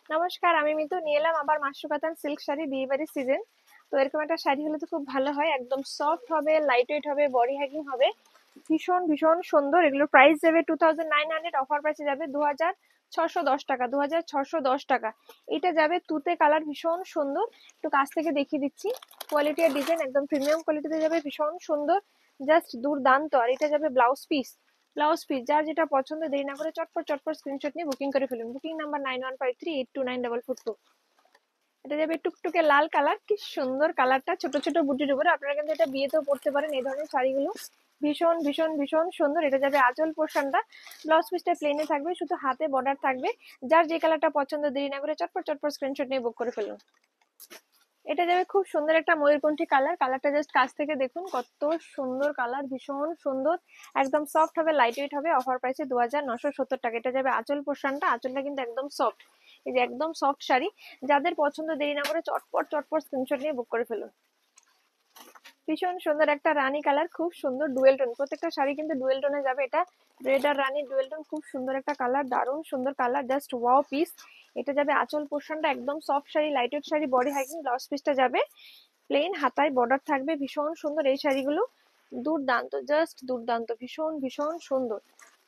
নমস্কার, আমি মিতু নিয়ে এলাম আবার মাশরু কাতান সিল্ক শাড়ি বিয়ে বাড়ির সিজন। তো এরকম একটা শাড়ি হলে তো খুব ভালো হয়, একদম সফট হবে, লাইট ওয়েট হবে, বডি হ্যাগিং হবে, ভীষণ ভীষণ সুন্দর। এগুলোর প্রাইস যাবে 2900, অফার প্রাইসে যাবে 2610 টাকা, 2610 টাকা। এটা যাবে তুতে কালার, ভীষণ সুন্দর। একটু কাছ থেকে দেখিয়ে দিচ্ছি, কোয়ালিটি আর ডিজাইন একদম প্রিমিয়াম কোয়ালিটিতে যাবে, ভীষণ সুন্দর, জাস্ট দুর্দান্ত। আর এটা যাবে ব্লাউজ পিস। যার যেটা পছন্দ দেরি না করে চটপট চটপট স্ক্রিনশট নিয়ে বুকিং করে ফেলুন। Booking number 9153829442। এটা যাবে টুকটুকে লাল কালার, কি সুন্দর কালারটা, ছোট ছোট বুটির উপরে। আপনারা কিন্তু এটা বিয়েতেও পরতে পারেন এই ধরনের শাড়িগুলো, ভীষণ ভীষণ ভীষণ সুন্দর। এটা যাবে আঁচল পোর্শনটা, ব্লাউজ পিসটা প্লেনে থাকবে, শুধু হাতে বর্ডার থাকবে। যার যে কালারটা পছন্দ দেরি না করে চটপট চটপট স্ক্রিনশট নিয়ে বুক করে ফেলুন। এটা যাবে খুব সুন্দর একটা ময়ূরকণ্ঠী কালার, কালারটা জাস্ট কাছ থেকে দেখুন কত সুন্দর কালার, ভীষণ সুন্দর, একদম সফট হবে, লাইট ওয়েট হবে, অফার প্রাইসে 2970 টাকা। এটা যাবে আঁচল পোর্শনটা, আঁচলটা কিন্তু একদম সফট, এই যে একদম সফট শাড়ি। যাদের পছন্দ দেরি না করে চটপট চটপট স্ক্রিনশট নিয়ে বুক করে ফেলুন। ভীষণ সুন্দর একটা রানী কালার, খুব সুন্দর ডুয়েল টোন, প্রত্যেকটা শাড়ি কিন্তু ডুয়েল টোনে যাবে। এটা রেড আর রানী ডুয়েল টোন, খুব সুন্দর একটা কালার, দারুণ সুন্দর কালার, জাস্ট ওয়াও পিস। এটা যাবে আঁচল পোর্শনটা, একদম soft sari, light weight sari, body hiking. Blouse পিসটা যাবে প্লেন, হাতায় বর্ডার থাকবে, ভীষণ সুন্দর এই শাড়িগুলো, দুর্দান্ত, জাস্ট দুর্দান্ত, ভীষণ ভীষণ সুন্দর।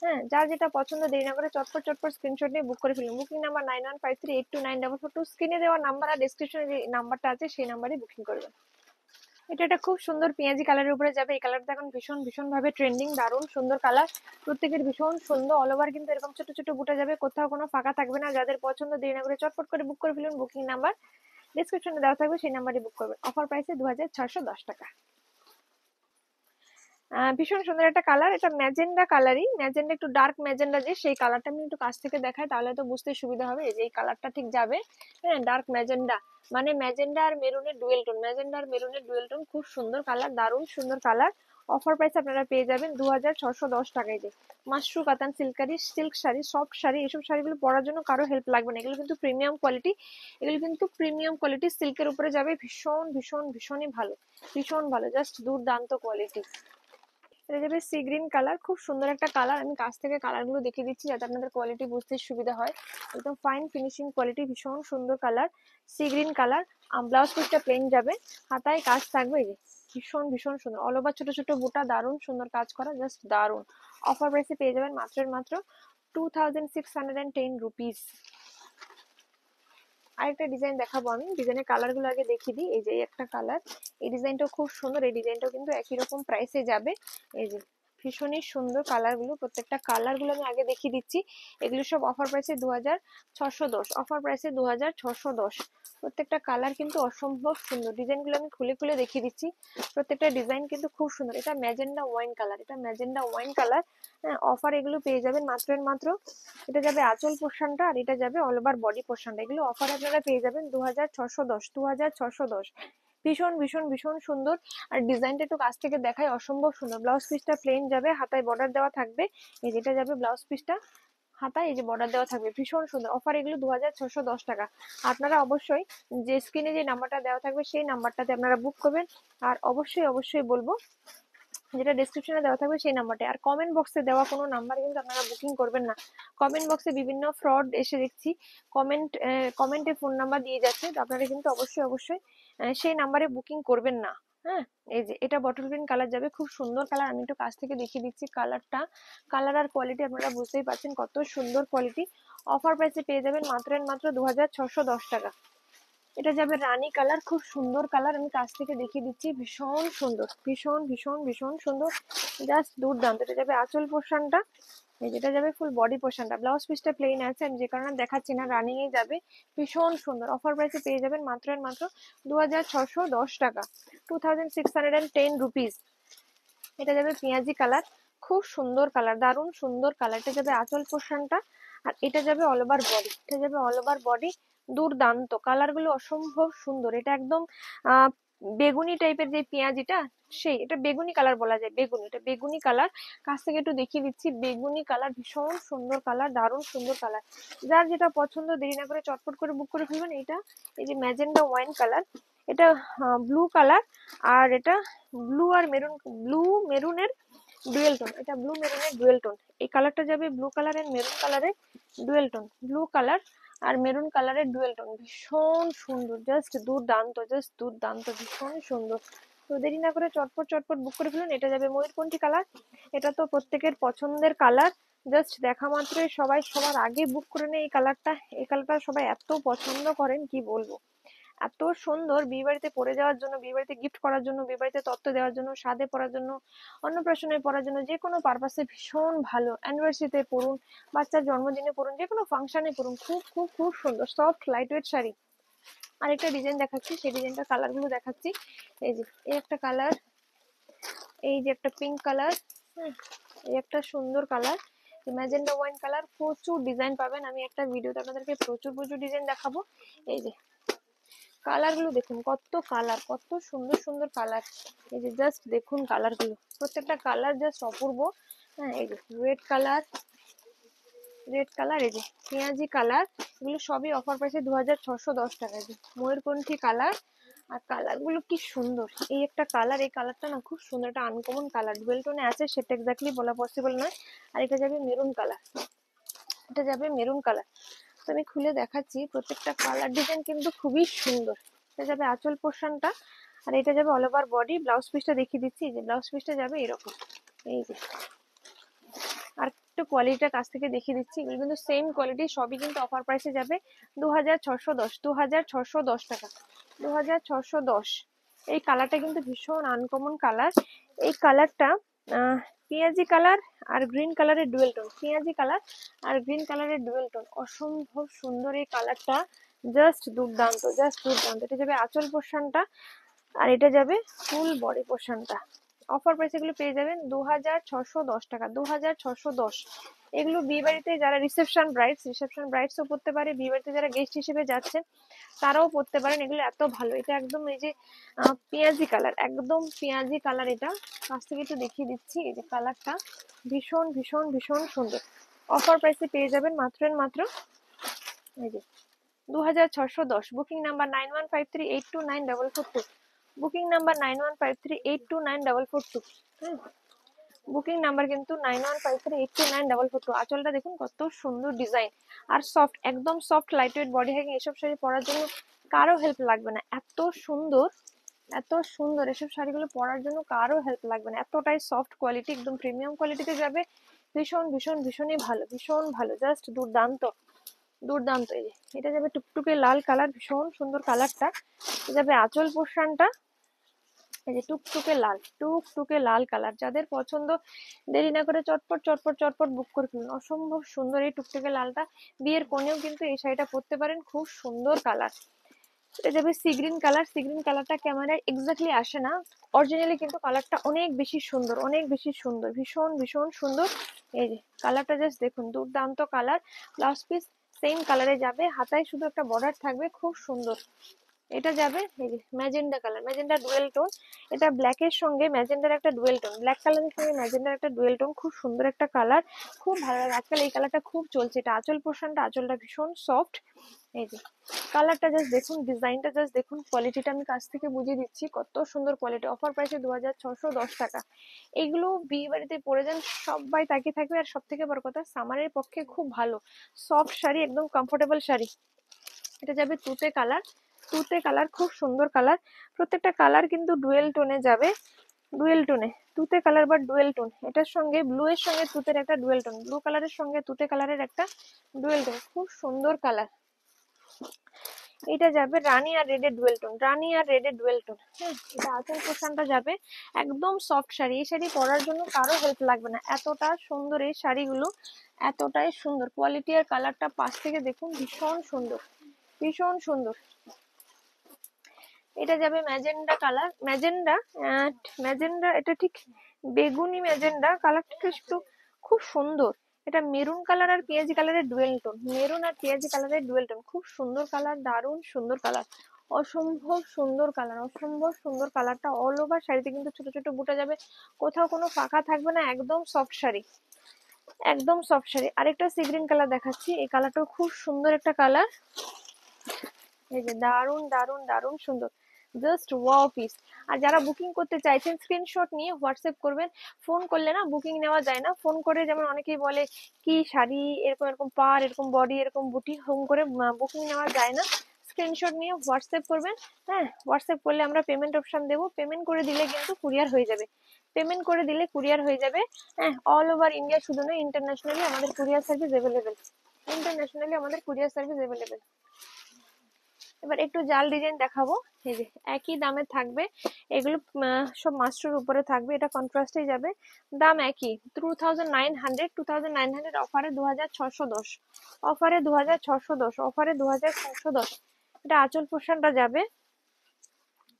হ্যাঁ, যার যেটা পছন্দ দেরি না করে চটপট চটপট স্ক্রিনশট নিয়ে বুক করে ফেলুন। Booking number 9153829442। স্ক্রিনে দেওয়া নাম্বার আর ডেসক্রিপশনে যে নাম্বারটা আছে সেই নাম্বারে বুকিং করবেন। এটা একটা খুব সুন্দর পেঁয়াজি কালারের উপরে যাবে। এই কালারটা এখন ভীষণ ভীষণ ভাবে ট্রেন্ডিং, দারুণ সুন্দর কালার, প্রত্যেকের ভীষণ সুন্দর। অল ওভার কিন্তু এরকম ছোট ছোট বুটা যাবে, কোথাও কোনো ফাঁকা থাকবে না। যাদের পছন্দ দেরি না করে চটপট করে বুক করে ফেলুন। বুকিং নাম্বার ডেসক্রিপশনে দেওয়া থাকবে, সেই নাম্বারে বুক করবেন। অফার প্রাইসে 2610 টাকা। ভীষণ সুন্দর একটা কালার, এটা ম্যাজেন্ডা কালারই, ম্যাজেন্ডা একটু ডার্ক ম্যাজেন্ডা, যে সেই কালারটা আমি একটু কাছ থেকে দেখাই তাহলে তো বুঝতে সুবিধা হবে যে এই কালারটা ঠিক যাবে। হ্যাঁ, ডার্ক ম্যাজেন্ডা মানে ম্যাজেন্ডা আর মেরুনের ডুয়েল টোন, ম্যাজেন্ডা আর মেরুনের ডুয়েল টোন, খুব সুন্দর কালার, দারুণ সুন্দর কালার। অফার প্রাইস আপনারা পেয়ে যাবেন 2610 টাকায়। যে মাশরু কাতান সিল্কারি সিল্ক শাড়ি, সফট শাড়ি, এসব শাড়িগুলো পরার জন্য কারো হেল্প লাগবে না, এগুলো কিন্তু প্রিমিয়াম কোয়ালিটি, এগুলো কিন্তু প্রিমিয়াম কোয়ালিটি সিল্কের উপরে যাবে, ভীষণ ভীষণ ভীষণই ভালো, ভীষণ ভালো, জাস্ট দুর্দান্ত কোয়ালিটি। এটা যাবে সি গ্রিন কালার, খুব সুন্দর একটা কালার। আমি কাছ থেকে কালার গুলো দেখিয়ে দিচ্ছি যাতে আপনাদের কোয়ালিটি বুঝতে সুবিধা হয়। একদম ফাইন ফিনিশিং কোয়ালিটি, ভীষণ সুন্দর colour, sea green colour. Blouse পিসটা প্লেন যাবে, হাতায় কাজ থাকবে, এই যে ভীষণ ভীষণ সুন্দর, অল ওভার ছোট ছোট বুটা, দারুণ সুন্দর কাজ করা, জাস্ট দারুণ। অফার প্রাইসে পেয়ে যাবেন মাত্র 2610 রুপিস। আরেকটা ডিজাইন দেখাবো আমি, ডিজাইনের কালার গুলো আগে দেখিয়ে দিই। এই যে একটা কালার, এই ডিজাইনটাও খুব সুন্দর, এই ডিজাইনটাও কিন্তু একই রকম প্রাইসে যাবে। এই যে ভীষণই সুন্দর কালার গুলো, প্রত্যেকটা কালার গুলো আমি আগে দেখিয়ে দিচ্ছি। এগুলো সব অফার প্রাইসে 2610, অফার প্রাইসে 2610। প্রত্যেকটা কালার কিন্তু অসম্ভব সুন্দর, ডিজাইন গুলো আমি খুলে খুলে দেখিয়ে দিচ্ছি। প্রত্যেকটা ডিজাইন কিন্তু খুব সুন্দর। এটা ম্যাজেন্ডা ওয়াইন কালার, এটা ম্যাজেন্ডা ওয়াইন কালার। হ্যাঁ, অফার এগুলো পেয়ে যাবেন মাত্র। এটা যাবে আঁচল পোর্শনটা, আর এটা যাবে অল ওভার বডি পোর্শনটা। এগুলো অফার আপনারা পেয়ে যাবেন 2610। ভীষণ ভীষণ ভীষণ সুন্দর। আর ডিজাইনটা একটু কাছ থেকে দেখায়, অসম্ভব সুন্দর। ব্লাউজ পিসটা প্লেন যাবে, হাতায় বর্ডার দেওয়া থাকবে, এই যেটা যাবে ব্লাউজ পিসটা, হাতায় এই যে বর্ডার দেওয়া থাকবে, ভীষণ সুন্দর। অফার এগুলো 2610 টাকা। আপনারা অবশ্যই যে স্ক্রিনে যে নাম্বারটা দেওয়া থাকবে সেই নাম্বারটাতে আপনারা বুক করবেন। আর অবশ্যই অবশ্যই বলবো, যেটা ডেসক্রিপশনে দেওয়া থাকবে সেই নাম্বারটা। আর কমেন্ট বক্সে দেওয়া কোনো নাম্বার কিন্তু আপনারা বুকিং করবেন না। কমেন্ট বক্সে বিভিন্ন ফ্রড এসে দেখছি, কমেন্টে ফোন নাম্বার দিয়ে যাচ্ছে, তো আপনারা কিন্তু অবশ্যই অবশ্যই সেই নাম্বারে বুকিং করবেন না। হ্যাঁ, এই যে এটা বটল গ্রিন কালার যাবে, খুব সুন্দর কালার। আমি একটু কাছ থেকে দেখিয়ে দিচ্ছি কালারটা, কালার আর কোয়ালিটি আপনারা বুঝতেই পারছেন কত সুন্দর কোয়ালিটি। অফার প্রাইসে পেয়ে যাবেন মাত্র 2610 টাকা। এটা যাবে রানী কালার, খুব সুন্দর কালার, আমি কাছ থেকে দেখিয়ে দিচ্ছি, ভীষণ সুন্দর, ভীষণ ভীষণ ভীষণ সুন্দর, জাস্ট দুর্দান্ত। এটা যাবে আঁচল পোর্শনটা, এই যেটা যাবে ফুল বডি পোর্শনটা। ব্লাউজ পিসটা প্লেন আছে, আমি যে কারণে দেখাচ্ছি না, রানিং এ যাবে, ভীষণ সুন্দর। অফার প্রাইসে পেয়ে যাবেন মাত্র 2610 টাকা, 2610 রুপিস। এটা যাবে পেঁয়াজি কালার, খুব সুন্দর কালার, দারুণ সুন্দর কালার। এটা যাবে আঁচল পোর্শনটা, আর এটা যাবে অল ওভার বডি, এটা যাবে অল ওভার বডি, দুর্দান্ত। কালার গুলো অসম্ভব সুন্দর। এটা একদম বেগুনি টাইপের যে পেঁয়াজিটা, সেই এটা বেগুনি কালার বলা যায়, বেগুনি, এটা বেগুনি কালার। কাছ থেকে একটু দেখিয়ে দিচ্ছি, বেগুনি কালার, ভীষণ সুন্দর কালার, দারুণ সুন্দর কালার। যার যেটা পছন্দ দেরি না করে চটপট করে বুক করে ফেলবেন। এটা এই যে ম্যাজেন্ডা ওয়াইন কালার, এটা ব্লু কালার, আর এটা ব্লু আর মেরুন, ব্লু মেরুনের ডুয়েল টোন, এটা ব্লু মেরুনের ডুয়েল টোন। এই কালারটা যাবে ব্লু কালার এন্ড মেরুন কালারের ডুয়েল টোন, ব্লু কালার আর মেরুন কালারের ডুয়েল টোন, ভীষণ সুন্দর, জাস্ট দুর্দান্ত, জাস্ট দুর্দান্ত, ভীষণ সুন্দর। তো দেরি না করে চটপট চটপট বুক করে ফেলুন। এটা যাবে ময়ূরকণ্ঠী কালার, এটা তো প্রত্যেকের পছন্দের কালার, জাস্ট দেখা মাত্রই সবাই সবার আগে বুক করে নেয় এই কালারটা। এই কালারটা সবাই এত পছন্দ করেন কি বলবো, এত সুন্দর। বিয়ে বাড়িতে পরে যাওয়ার জন্য, বিয়ে বাড়িতে গিফট করার জন্য, বিয়ে বাড়িতে তত্ত্ব দেওয়ার জন্য, সাধে পরার জন্য, অন্নপ্রাশনে পরার জন্য, যে কোনো পারপাসে ভীষণ ভালো। অ্যানিভার্সারিতে পরুন, বাচ্চার জন্মদিনে পরুন, যে কোনো ফাংশনে পরুন, খুব খুব খুব সুন্দর সফট লাইট ওয়েট শাড়ি। আরেকটা ডিজাইন দেখাচ্ছি, সেই ডিজাইনটার কালার গুলো দেখাচ্ছি। এই যে এই একটা কালার, এই যে একটা পিঙ্ক কালার, এই একটা সুন্দর কালার, ম্যাজেন্ডা ওয়াইন কালার। প্রচুর ডিজাইন পাবেন, আমি একটা ভিডিওতে আপনাদেরকে প্রচুর প্রচুর ডিজাইন দেখাবো। এই যে কালার গুলো দেখুন, কত কালার, কত সুন্দর সুন্দর কালার। এই যে জাস্ট দেখুন কালার গুলো, প্রত্যেকটা কালার জাস্ট অপূর্ব। হ্যাঁ, এই যে রেড কালার, রেড কালার, এই যে পেঁয়াজি কালার, এগুলো সবই অফার প্রাইসে 2610 টাকা। যে ময়ূরকণ্ঠী কালার, আর কালার গুলো কি সুন্দর। এই একটা কালার, এই কালারটা না খুব সুন্দর, একটা আনকমন কালার, ডুয়েল টোনে আছে সেটা এক্স্যাক্টলি বলা পসিবল নয়। আর এটা যাবে মেরুন কালার, এটা যাবে মেরুন কালার। তো আমি খুলে দেখাচ্ছি, প্রত্যেকটা কালার ডিজাইন কিন্তু খুবই সুন্দর। এটা যাবে আঁচল পোর্শনটা, আর এটা যাবে অল ওভার বডি। ব্লাউজ পিসটা দেখিয়ে দিচ্ছি, যে ব্লাউজ পিসটা যাবে এরকম, এই যে। আর একটু কোয়ালিটিটা কাছ থেকে দেখিয়ে দিচ্ছি, এগুলো কিন্তু সেম কোয়ালিটি, সবই কিন্তু অফার প্রাইসে যাবে 2610, 2610 টাকা, 2610। এই কালারটা কিন্তু ভীষণ আনকমন কালার। এই কালারটা পেঁয়াজি কালার আর গ্রিন কালারের ডুয়েল টোন, পেঁয়াজি কালার আর গ্রিন কালারের ডুয়েল টোন, অসম্ভব সুন্দর এই কালারটা, জাস্ট দুর্দান্ত, জাস্ট দুর্দান্ত। এটা যাবে আঁচল পোর্শনটা, আর এটা যাবে ফুল বডি পোর্শনটা। অফার প্রাইস এগুলো পেয়ে যাবেন 2610 টাকা, 2610। এগুলো বিয়ে বাড়িতে যারা রিসেপশন ব্রাইডসও পড়তে পারে, বিয়ে বাড়িতে যারা গেস্ট হিসেবে যাচ্ছেন তারাও পড়তে পারেন, এগুলো এত ভালো। এটা একদম এই যে পেঁয়াজি কালার, একদম পেঁয়াজি কালার। এটা কাছ থেকে একটু দেখিয়ে দিচ্ছি, এই যে কালারটা ভীষণ ভীষণ ভীষণ সুন্দর। অফার প্রাইসে পেয়ে যাবেন মাত্র মাত্র এই যে 2610। Booking number 9153829442, booking number 9153829442। Booking number কিন্তু 9153829442। আঁচলটা দেখুন কত সুন্দর ডিজাইন, আর সফট, একদম সফট লাইট ওয়েট বডি হ্যাগিং। এসব শাড়ি পরার জন্য কারো হেল্প লাগবে না, এত সুন্দর, এত সুন্দর। এসব শাড়িগুলো পরার জন্য কারো হেল্প লাগবে না, এতটাই সফট কোয়ালিটি, একদম প্রিমিয়াম কোয়ালিটিতে যাবে। ভীষণ ভীষণ ভীষণই ভালো, ভীষণ ভালো, জাস্ট দুর্দান্ত, দুর্দান্ত। এই যে এটা যাবে টুকটুকে লাল কালার, ভীষণ সুন্দর কালারটা। যাবে আঁচল পোর্শনটা, এই যে টুকটুকে লাল, টুকটুকে লাল কালার। যাদের পছন্দ দেরি না করে চটপট চটপট চটপট বুক করে ফেলুন। অসম্ভব সুন্দর এই টুকটুকে লালটা, বিয়ের কোণেও কিন্তু এই শাড়িটা পরতে পারেন, খুব সুন্দর কালার। এটা যাবে sea green colour, sea green কালারটা ক্যামেরায় এক্স্যাক্টলি আসে না, অরিজিনালি কিন্তু কালারটা অনেক বেশি সুন্দর, অনেক বেশি সুন্দর, ভীষণ ভীষণ সুন্দর। এই যে কালারটা জাস্ট দেখুন, দুর্দান্ত কালার। ব্লাউজ পিস সেম কালারে যাবে, হাতায় শুধু একটা বর্ডার থাকবে, খুব সুন্দর। এটা যাবে এই যে magenta colour, magenta dual tone. এটা ব্ল্যাকের সঙ্গে ম্যাজেন্ডার একটা ডুয়েল টোন, ব্ল্যাক কালারের সঙ্গে ম্যাজেন্ডার একটা ডুয়েল টোন, খুব সুন্দর একটা কালার, খুব ভালো লাগে। আজকাল এই কালারটা খুব চলছে। এটা আঁচল পোর্শনটা, আঁচলটা ভীষণ সফট। এই যে কালারটা জাস্ট দেখুন, ডিজাইনটা জাস্ট দেখুন, কোয়ালিটিটা আমি কাছ থেকে বুঝিয়ে দিচ্ছি, কত সুন্দর কোয়ালিটি। অফার প্রাইসে 2610 টাকা। এইগুলো বিয়ে বাড়িতে পরে যান, সবাই তাকিয়ে থাকবে। আর সব থেকে বড় কথা, সামারের পক্ষে খুব ভালো, সফট শাড়ি, একদম কমফোর্টেবল শাড়ি। এটা যাবে তুতে কালার, তুতে কালার, খুব সুন্দর কালার। প্রত্যেকটা কালার কিন্তু ডুয়েল টোনে যাবে, ডুয়েল টোনে, তুতে কালার বা ডুয়েল টোন। এটার সঙ্গে ব্লু এর সঙ্গে তুতের একটা ডুয়েল টোন, ব্লু কালারের সঙ্গে তুতে কালারের একটা ডুয়েল টোন, খুব সুন্দর কালার। এটা যাবে রানী আর রেডের ডুয়েল টোন, রানী আর রেডের ডুয়েল টোন। হ্যাঁ, এটা আঁচল পোর্শনটা যাবে, একদম সফট শাড়ি। এই শাড়ি পরার জন্য কারো হেল্প লাগবে না, এতটা সুন্দর এই শাড়িগুলো, এতটাই সুন্দর কোয়ালিটি। আর কালারটা পাশ থেকে দেখুন, ভীষণ সুন্দর, ভীষণ সুন্দর। এটা যাবে ম্যাজেন্ডা কালার, ম্যাজেন্ডা, ম্যাজেন্ডা, এটা ঠিক বেগুনি ম্যাজেন্ডা কালারটা একটু খুব সুন্দর। এটা মেরুন কালার আর পেঁয়াজি কালারের ডুয়েল টোন, মেরুন আর পেঁয়াজি কালারের ডুয়েল টোন, খুব সুন্দর কালার, দারুণ সুন্দর কালার, অসম্ভব সুন্দর কালার, অসম্ভব সুন্দর কালারটা। অল ওভার শাড়িতে কিন্তু ছোট ছোট বুটা যাবে, কোথাও কোনো ফাঁকা থাকবে না, একদম সফট শাড়ি, একদম সফট শাড়ি। আরেকটা সি গ্রিন কালার দেখাচ্ছি, এই কালারটাও খুব সুন্দর একটা কালার। এই যে দারুণ দারুণ দারুণ সুন্দর, জাস্ট ওয়াও পিস। আর যারা বুকিং করতে চাইছেন স্ক্রিনশট নিয়ে হোয়াটসঅ্যাপ করবেন। ফোন করলে না বুকিং নেওয়া যায় না, ফোন করে যেমন অনেকেই বলে কি শাড়ি এরকম এরকম পার এরকম বডি এরকম বুটি, হোম করে বুকিং নেওয়া যায় না। স্ক্রিনশট নিয়ে হোয়াটসঅ্যাপ করবেন। হ্যাঁ, হোয়াটসঅ্যাপ করলে আমরা পেমেন্ট অপশন দেবো, পেমেন্ট করে দিলে কিন্তু কুরিয়ার হয়ে যাবে, পেমেন্ট করে দিলে কুরিয়ার হয়ে যাবে। হ্যাঁ, অল ওভার ইন্ডিয়া, শুধু নয় ইন্টারন্যাশনালি আমাদের কুরিয়ার সার্ভিস অ্যাভেলেবেল, ইন্টারন্যাশনালি আমাদের কুরিয়ার সার্ভিস অ্যাভেলেবেল। এবার একটু জাল ডিজাইন দেখাবো। এই যে একই দামে থাকবে এগুলো, সব মাস্টার উপরে থাকবে, এটা কন্ট্রাস্টে যাবে, দাম একই 2900, 2900 অফারে 2610, অফারে 2610, অফারে 2610। এটা আঁচল পোর্শনটা যাবে,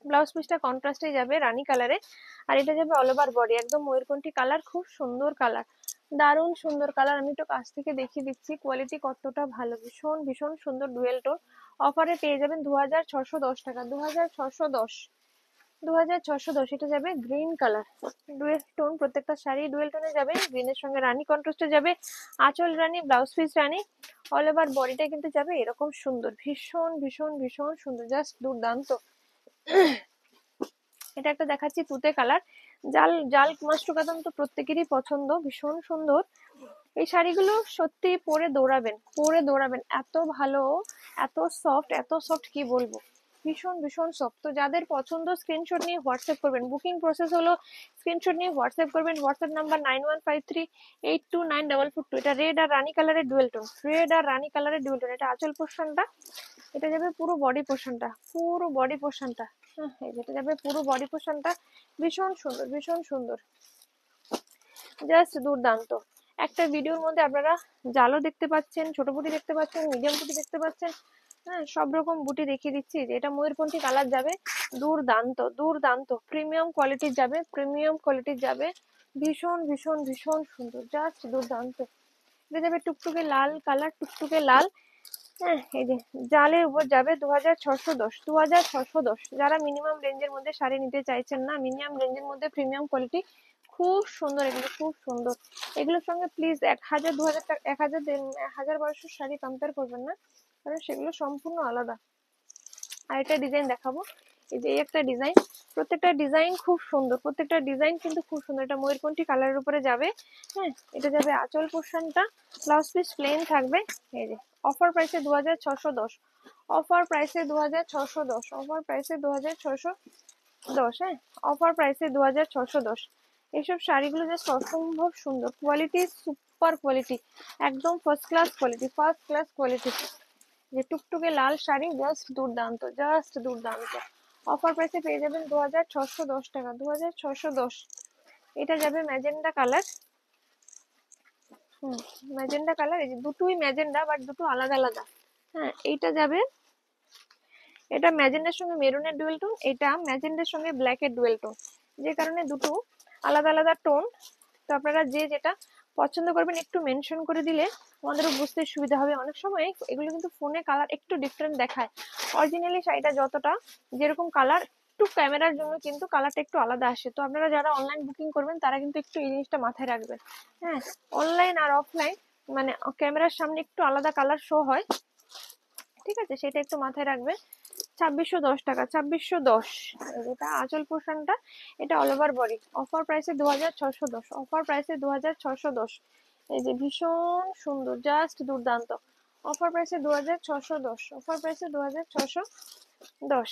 ব্লাউজ পিসটা কন্ট্রাস্টে যাবে রানী কালারে, আর এটা যাবে অল ওভার বডি একদম ময়ূরকণ্ঠী কালার, খুব সুন্দর কালার, দারুণ সুন্দর কালার। আমি একটু কাছ থেকে দেখিয়ে দিচ্ছি কোয়ালিটি কতটা ভালো, ভীষণ ভীষণ সুন্দর ডুয়েল টোন। অফারে পেয়ে যাবেন 2610 টাকা, 2610, 2610। এটা যাবে গ্রিন কালার, ডুয়েল টোন, প্রত্যেকটা শাড়ি ডুয়েল টোনে যাবে, গ্রিনের সঙ্গে রানী কন্ট্রাস্টে যাবে, আঁচল রানী, ব্লাউজ পিস রানী, অল ওভার বডিটা কিন্তু যাবে এরকম সুন্দর, ভীষণ ভীষণ ভীষণ সুন্দর, জাস্ট দুর্দান্ত। এটা একটা দেখাচ্ছি তুতে কালার, জাল জাল মাশরু কাতান তো প্রত্যেকেরই পছন্দ, ভীষণ সুন্দর। এই শাড়িগুলো সত্যি পরে দৌড়াবেন, পরে দৌড়াবেন, এত ভালো, এত সফট, এত সফট কি বলবো, ভীষণ ভীষণ সফট। তো যাদের পছন্দ স্ক্রিনশট নিয়ে হোয়াটসঅ্যাপ করবেন, বুকিং প্রসেস হলো স্ক্রিনশট নিয়ে হোয়াটসঅ্যাপ করবেন, হোয়াটসঅ্যাপ নাম্বার 9153829442। এটা রেড আর রানী কালারের ডুয়েল টোন, রেড আর রানী কালারের ডুয়েল টোন। এটা আঁচল পোর্শনটা, এটা যাবে পুরো বডি পোর্শনটা, পুরো বডি পোর্শনটা, হ্যাঁ এটা যাবে পুরো বডি পোর্শনটা, ভীষণ সুন্দর ভীষণ সুন্দর, জাস্ট দুর্দান্ত। একটা ভিডিওর মধ্যে আপনারা জালও দেখতে পাচ্ছেন, ছোট বুটি দেখতে পাচ্ছেন, মিডিয়াম বুটি দেখতে পাচ্ছেন, হ্যাঁ সব রকম বুটি দেখিয়ে দিচ্ছি। যে এটা ময়ূরকণ্ঠী কালার যাবে, দুর্দান্ত দুর্দান্ত, প্রিমিয়াম কোয়ালিটির যাবে, প্রিমিয়াম কোয়ালিটির যাবে, ভীষণ ভীষণ ভীষণ সুন্দর, জাস্ট দুর্দান্ত। এটা যাবে টুকটুকে লাল কালার, টুকটুকে লাল, হ্যাঁ এই যে জালের উপর যাবে 2610, 2610। যারা মিনিমাম রেঞ্জের মধ্যে শাড়ি নিতে চাইছেন না, মিনিমাম রেঞ্জের মধ্যে প্রিমিয়াম কোয়ালিটি, খুব সুন্দর এগুলো, খুব সুন্দর। এগুলোর সঙ্গে প্লিজ 1000 2000 টাকা, 1000 1200 শাড়ি কম্পেয়ার করবেন না, কারণ সেগুলো সম্পূর্ণ আলাদা। আর একটা ডিজাইন দেখাবো, এই যে একটা ডিজাইন, প্রত্যেকটা ডিজাইন খুব সুন্দর, প্রত্যেকটা ডিজাইন কিন্তু খুব সুন্দর। এটা ময়ূরকণ্ঠী কালারের উপরে যাবে, হ্যাঁ এটা যাবে আঁচল পোর্শনটা, ব্লাউজ পিস প্লেন থাকবে। এই যে অফার প্রাইসে 2610, অফার প্রাইসে 2610, অফার প্রাইসে 2610, হ্যাঁ অফার প্রাইসে 2610। এইসব শাড়িগুলো জাস্ট অসম্ভব সুন্দর, কোয়ালিটি সুপার কোয়ালিটি, একদম first class quality, first class quality. যে টুকটুকে লাল শাড়ি, জাস্ট দুর্দান্ত, জাস্ট দুর্দান্ত। অফার প্রাইসে পেয়ে যাবেন 2610 টাকা, 2610। এটা যাবে ম্যাজেন্ডা কালার, ম্যাজেন্ডা কালার, এই যে দুটোই ম্যাজেন্ডা বাট দুটো আলাদা আলাদা। হ্যাঁ এইটা যাবে, এটা ম্যাজেন্ডার সঙ্গে মেরুনের ডুয়েল টোন, এটা ম্যাজেন্ডার সঙ্গে ব্ল্যাকের ডুয়েল টোন, যে কারণে দুটো আলাদা আলাদা টোন। তো আপনারা যে যেটা পছন্দ করবেন একটু মেনশন করে দিলে আমাদেরও বুঝতে সুবিধা হবে। অনেক সময় এগুলো কিন্তু ফোনে কালার একটু ডিফারেন্ট দেখায়, অরিজিনালি শাড়িটা যতটা যেরকম কালার, একটু ক্যামেরার জন্য কিন্তু কালারটা একটু আলাদা আসে। তো আপনারা যারা অনলাইন বুকিং করবেন তারা কিন্তু একটু এই জিনিসটা মাথায় রাখবেন। হ্যাঁ, অনলাইন আর অফলাইন মানে ক্যামেরার সামনে একটু আলাদা কালার শো হয়, ঠিক আছে, সেটা একটু মাথায় রাখবেন। 2610 টাকা, 2610। এটা আঁচল পোর্শনটা, এটা অল ওভার বডি, অফার প্রাইসে 2610, অফার প্রাইসে 2610। এই যে ভীষণ সুন্দর, জাস্ট দুর্দান্ত, অফার প্রাইসে 2610, অফার প্রাইসে 2610।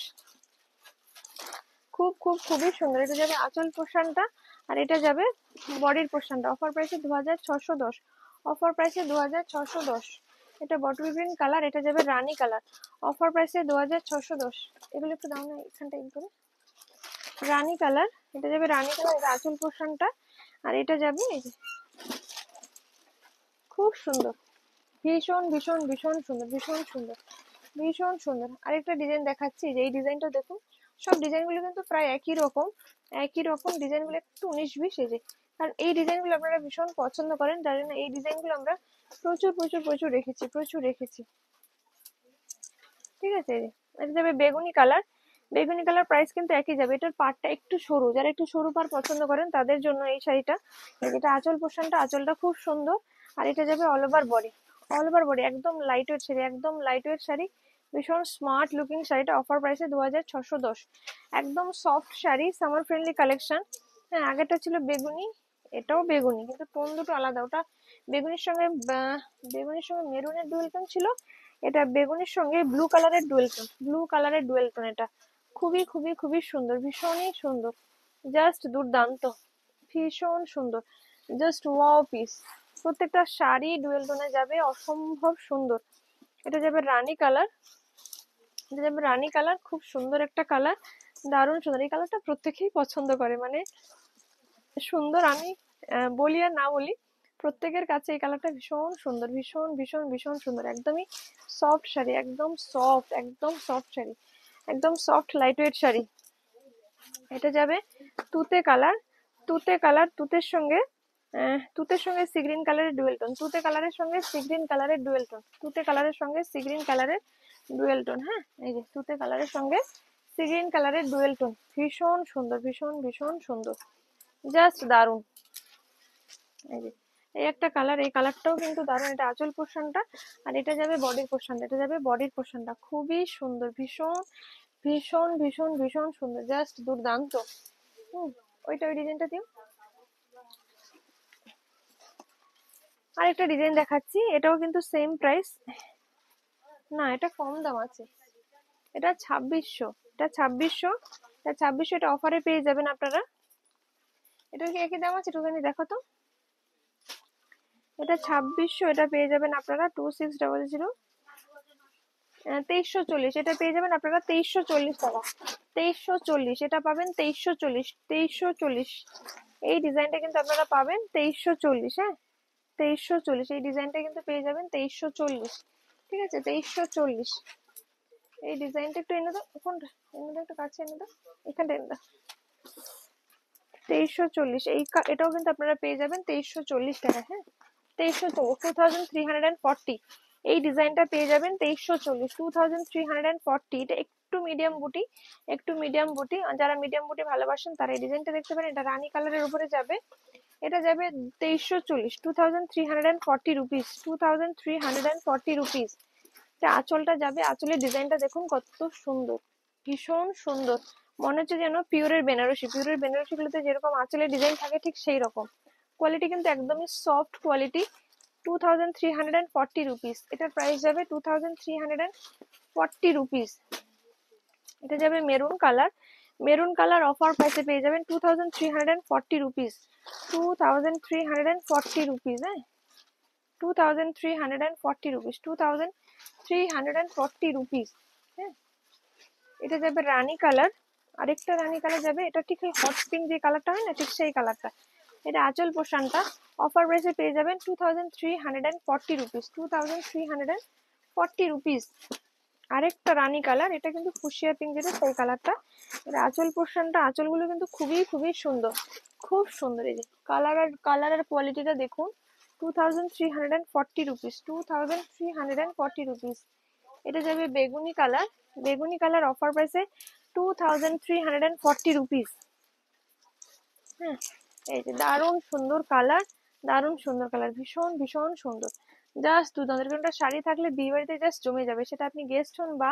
খুব খুব খুবই সুন্দর। এটা যাবে আঁচল পোর্শনটা, আর এটা যাবে বডির পোর্শনটা, অফার প্রাইসে 2610, অফার প্রাইসে 2610। এটা বটল গ্রিন কালার, এটা যাবে রানী কালার, অফার প্রাইসে 2610। এগুলো একটু দাও না এখানটা ইন করে, রানী কালার, এটা যাবে রানী কালার, এটা আঁচল পোর্শনটা, আর এটা যাবে এই যে খুব সুন্দর, ভীষণ ভীষণ ভীষণ সুন্দর, ভীষণ সুন্দর, ভীষণ সুন্দর। আরেকটা ডিজাইন দেখাচ্ছি, যে এই ডিজাইনটা দেখুন, সব ডিজাইনগুলো কিন্তু প্রায় একই রকম, একই রকম ডিজাইনগুলো একটু 19-20 এজে, কারণ এই ডিজাইনগুলো আপনারা ভীষণ পছন্দ করেন, তার জন্য এই ডিজাইনগুলো আমরা প্রচুর প্রচুর প্রচুর রেখেছি, প্রচুর রেখেছি, ঠিক আছে। এটা যাবে বেগুনি কালার, বেগুনি কালার, প্রাইস কিন্তু একই যাবে। এটার পাড়টা একটু সরু, যারা একটু সরু পাড় পছন্দ করেন তাদের জন্য এই শাড়িটা। এটা আঁচল পোর্শনটা, আঁচলটা খুব সুন্দর, আর এটা যাবে all over body, all over body একদম লাইট ওয়েট শাড়ি, একদম লাইট ওয়েট শাড়ি, ভীষণ স্মার্ট লুকিং শাড়িটা অফার প্রাইসে 2610। একদম soft sari, summer friendly collection. হ্যাঁ, আগেরটা ছিল বেগুনি, এটাও বেগুনি, কিন্তু টোন দুটো আলাদা। ওটা বেগুনির সঙ্গে বেগুনির সঙ্গে মেরুনের ডুয়েল টোন ছিল, এটা বেগুনির সঙ্গে ব্লু কালারের ডুয়েল টোন, ব্লু কালারের ডুয়েল টোন। এটা খুবই খুবই খুবই সুন্দর, ভীষণই সুন্দর, জাস্ট দুর্দান্ত, ভীষণ সুন্দর, জাস্ট ওয়াও পিস। প্রত্যেকটা শাড়ি ডুয়েল টোনে যাবে, অসম্ভব সুন্দর। এটা যাবে রানী কালার, এটা যাবে রানী কালার, খুব সুন্দর একটা কালার, দারুণ সুন্দর। এই কালারটা প্রত্যেকেই পছন্দ করে, মানে সুন্দর, আমি বলি আর না বলি, প্রত্যেকের কাছে এই কালারটা ভীষণ সুন্দর, ভীষণ ভীষণ ভীষণ সুন্দর। একদমই সফট শাড়ি, একদম সফট, একদম সফট শাড়ি, একদম সফট লাইট ওয়েট শাড়ি। এটা যাবে তুতে কালার, তুতে কালার, তুতের সঙ্গে সি গ্রিন কালারের ডুয়েল টোন, তুতে কালারের সঙ্গে সি গ্রিন কালারের ডুয়েল টোন, তুতে কালারের সঙ্গে সি গ্রিন কালারের ডুয়েল টোন। হ্যাঁ, এই যে তুতে কালারের সঙ্গে সি গ্রিন কালারের ডুয়েল টোন, ভীষণ সুন্দর, ভীষণ ভীষণ সুন্দর, জাস্ট দারুণ। এই যে এই একটা কালার, এই কালারটাও কিন্তু দারুণ। এটা আঁচল পোর্শনটা, আর এটা যাবে বডির পোর্শনটা, এটা যাবে বডির পোর্শনটা, খুবই সুন্দর, ভীষণ ভীষণ ভীষণ ভীষণ সুন্দর, জাস্ট দুর্দান্ত। ওই ডিজাইনটা দিও। আরেকটা ডিজাইন দেখাচ্ছি, এটাও কিন্তু সেম প্রাইস, না এটা কম দাম আছে, এটা 2600, এটা 2600, এটা 2600, এটা অফারে পেয়ে যাবেন আপনারা। এটার কি একই দাম আছে একটুখানি দেখো তো। এটা 2600, এটা পেয়ে যাবেন আপনারা 2600, 2340, এটা পেয়ে যাবেন আপনারা 2340 টাকা, 2340, এটা পাবেন 2340, 2340। এই ডিজাইনটা কিন্তু আপনারা পাবেন 2340। হ্যাঁ, 2340, এই ডিজাইনটা কিন্তু পেয়ে যাবেন 2340, ঠিক আছে, 2340। এই ডিজাইনটা একটু এনে দাও, কোনটা এনে দাও, একটু কাছে এনে দাও, এখানটা এনে দাও। 2340, এটাও কিন্তু আপনারা পেয়ে যাবেন 2340 টাকা। হ্যাঁ, 2340, 2340, এই ডিজাইনটা পেয়ে যাবেন 2340, 2340। এটা একটু মিডিয়াম বুটি, একটু মিডিয়াম বুটি, যারা মিডিয়াম বুটি ভালোবাসেন তারা এই ডিজাইনটা দেখতে পারেন। এটা রানী কালারের উপরে যাবে, এটা যাবে 2340, 2340 রুপিস, 2340 রুপিস। এটা আঁচলটা যাবে, আঁচলের ডিজাইনটা দেখুন কত সুন্দর, ভীষণ সুন্দর, মনে হচ্ছে যেন পিওরের বেনারসি, পিওরের বেনারসি গুলোতে যেরকম আঁচলের ডিজাইন থাকে ঠিক সেই রকম। কোয়ালিটি কিন্তু একদমই সফট কোয়ালিটি। 2340 রুপিস, এটার প্রাইস যাবে 2340 রুপিস। এটা যাবে maroon colour, maroon colour offer প্রাইসে পেয়ে যাবেন 2340 রুপিস, 2340 রুপিস। হ্যাঁ, 2340 রুপিস, 2340 রুপিস। হ্যাঁ, এটা যাবে রানী কালার, আরেকটা রানী কালার যাবে, এটা ঠিক হট পিঙ্ক যে কালারটা হয় না, ঠিক সেই কালারটা। এটা আঁচল পোর্শনটা অফার প্রাইসে পেয়ে যাবেন 2340 রুপিস, 2340 রুপিস। আরেকটা রানী কালার, এটা কিন্তু ফুশিয়া পিঙ্ক যেটা সেই কালারটা। এটা আঁচল পোর্শনটা, আঁচলগুলো কিন্তু খুবই খুবই সুন্দর, খুব সুন্দর। এই যে কালারের কোয়ালিটিটা দেখুন, 2340 রুপিস, 2340 রুপিস। এটা যাবে বেগুনি কালার, বেগুনি কালার অফার প্রাইসে 2340 রুপিস। হ্যাঁ, এই যে দারুণ সুন্দর কালার, দারুণ সুন্দর কালার, ভীষণ ভীষণ সুন্দর, জাস্ট দুর্দান্ত। এরকমটা শাড়ি থাকলে বিয়ে বাড়িতে জাস্ট জমে যাবে, সেটা আপনি গেস্ট হন বা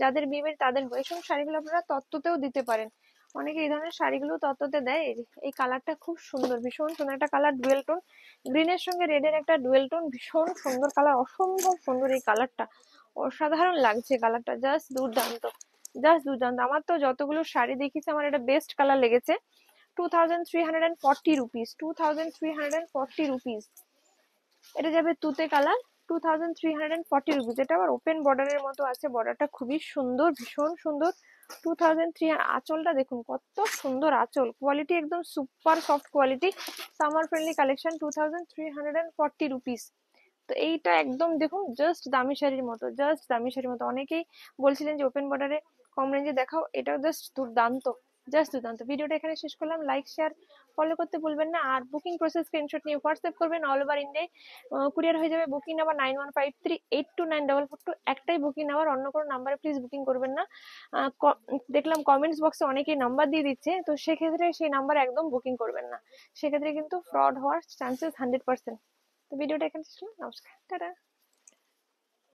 যাদের বিয়ে বাড়ি তাদের হয়। এসব শাড়িগুলো আপনারা তত্ত্বতেও দিতে পারেন, অনেকে এই ধরনের শাড়িগুলো তত্ত্বতে দেয়। এই কালারটা খুব সুন্দর, ভীষণ সুন্দর একটা কালার, ডুয়েল টোন, গ্রিনের সঙ্গে রেডের একটা ডুয়েল টোন, ভীষণ সুন্দর কালার, অসম্ভব সুন্দর এই কালারটা, অসাধারণ লাগছে কালারটা, জাস্ট দুর্দান্ত, জাস্ট দুর্দান্ত। আমার তো যতগুলো শাড়ি দেখিয়েছে আমার এটা বেস্ট কালার লেগেছে। 2340 রুপিস, 2340 রুপিস। এটা যাবে তুতে কালার, 2340 রুপিস। এটা আবার ওপেন বর্ডারের মতো আছে, বর্ডারটা খুবই সুন্দর, ভীষণ সুন্দর। 2300, আঁচলটা দেখুন কত সুন্দর আঁচল, কোয়ালিটি একদম super soft quality, summer friendly collection, 2340 rupees. তো এইটা একদম দেখুন জাস্ট দামি শাড়ির মতো, জাস্ট দামি শাড়ির মতো। অনেকেই বলছিলেন যে ওপেন বর্ডারে কম রেঞ্জে দেখাও, এটাও জাস্ট দুর্দান্ত, জাস্ট দুর্দান্ত। ভিডিওটা এখানে শেষ করলাম, লাইক শেয়ার ফলো করতে ভুলবেন না, আর বুকিং প্রসেস স্ক্রিনশট নিয়ে হোয়াটসঅ্যাপ করবেন, অল ওভার ইন্ডিয়ায় কুরিয়ার হয়ে যাবে। বুকিং নাম্বার 9153829442, একটাই বুকিং নাম্বার, অন্য কোনো নাম্বারে প্লিজ বুকিং করবেন না। দেখলাম কমেন্টস বক্সে অনেকেই নাম্বার দিয়ে দিচ্ছে, তো সেক্ষেত্রে সেই নাম্বার একদম বুকিং করবেন না, সেক্ষেত্রে কিন্তু ফ্রড হওয়ার চান্সেস 100%। তো ভিডিওটা এখানে শেষ করলাম, নমস্কার, টাটা।